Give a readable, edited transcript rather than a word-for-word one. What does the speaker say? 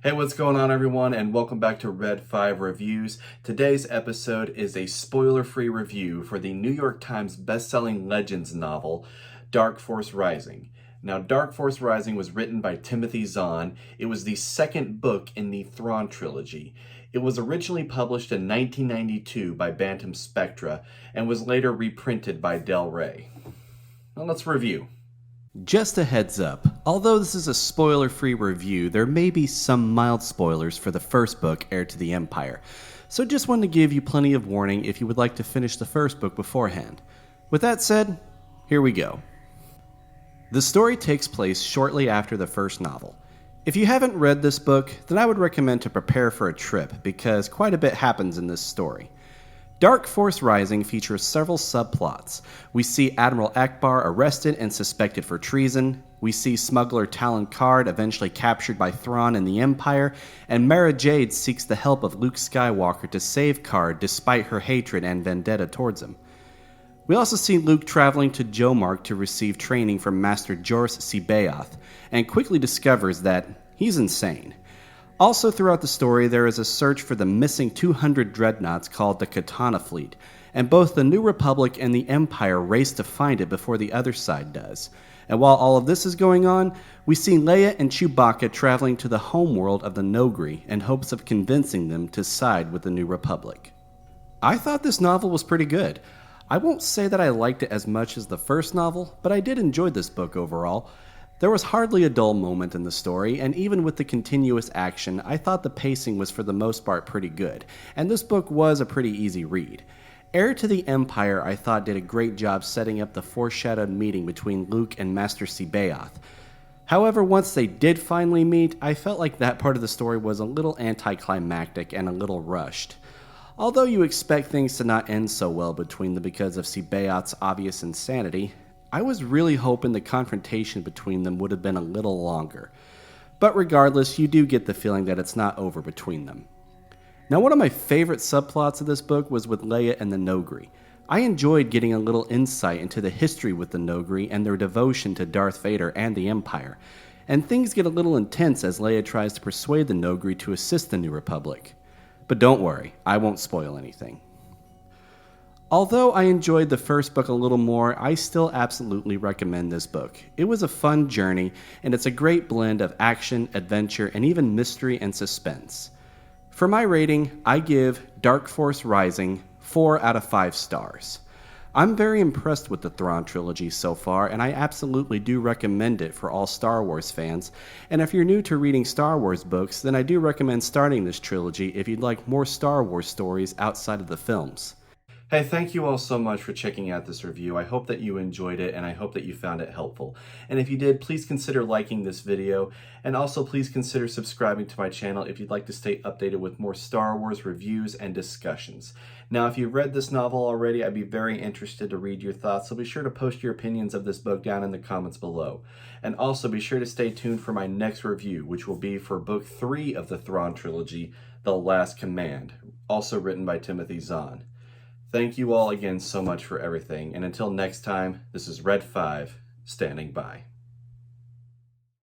Hey, what's going on everyone, and welcome back to Red 5 Reviews. Today's episode is a spoiler-free review for the New York Times best-selling Legends novel, Dark Force Rising. Now, Dark Force Rising was written by Timothy Zahn. It was the second book in the Thrawn Trilogy. It was originally published in 1992 by Bantam Spectra and was later reprinted by Del Rey. Now let's review. Just a heads up, although this is a spoiler-free review, there may be some mild spoilers for the first book, Heir to the Empire, so just wanted to give you plenty of warning if you would like to finish the first book beforehand. With that said, here we go. The story takes place shortly after the first novel. If you haven't read this book, then I would recommend to prepare for a trip, because quite a bit happens in this story. Dark Force Rising features several subplots. We see Admiral Akbar arrested and suspected for treason. We see smuggler Talon Karrde eventually captured by Thrawn and the Empire. And Mara Jade seeks the help of Luke Skywalker to save Karrde despite her hatred and vendetta towards him. We also see Luke traveling to Jomark to receive training from Master Joruus C'baoth, and quickly discovers that he's insane. Also throughout the story, there is a search for the missing 200 dreadnoughts called the Katana Fleet, and both the New Republic and the Empire race to find it before the other side does. And while all of this is going on, we see Leia and Chewbacca traveling to the homeworld of the Noghri in hopes of convincing them to side with the New Republic. I thought this novel was pretty good. I won't say that I liked it as much as the first novel, but I did enjoy this book overall. There was hardly a dull moment in the story, and even with the continuous action, I thought the pacing was for the most part pretty good, and this book was a pretty easy read. Heir to the Empire, I thought, did a great job setting up the foreshadowed meeting between Luke and Master C'baoth. However, once they did finally meet, I felt like that part of the story was a little anticlimactic and a little rushed. Although you expect things to not end so well between them because of C'baoth's obvious insanity, I was really hoping the confrontation between them would have been a little longer. But regardless, you do get the feeling that it's not over between them. Now, one of my favorite subplots of this book was with Leia and the Noghri. I enjoyed getting a little insight into the history with the Noghri and their devotion to Darth Vader and the Empire. And things get a little intense as Leia tries to persuade the Noghri to assist the New Republic. But don't worry, I won't spoil anything. Although I enjoyed the first book a little more, I still absolutely recommend this book. It was a fun journey, and it's a great blend of action, adventure, and even mystery and suspense. For my rating, I give Dark Force Rising 4 out of 5 stars. I'm very impressed with the Thrawn Trilogy so far, and I absolutely do recommend it for all Star Wars fans. And if you're new to reading Star Wars books, then I do recommend starting this trilogy if you'd like more Star Wars stories outside of the films. Hey, thank you all so much for checking out this review. I hope that you enjoyed it, and I hope that you found it helpful. And if you did, please consider liking this video, and also please consider subscribing to my channel if you'd like to stay updated with more Star Wars reviews and discussions. Now, if you've read this novel already, I'd be very interested to read your thoughts, so be sure to post your opinions of this book down in the comments below. And also be sure to stay tuned for my next review, which will be for Book 3 of the Thrawn Trilogy, The Last Command, also written by Timothy Zahn. Thank you all again so much for everything, and until next time, this is Red 5, standing by.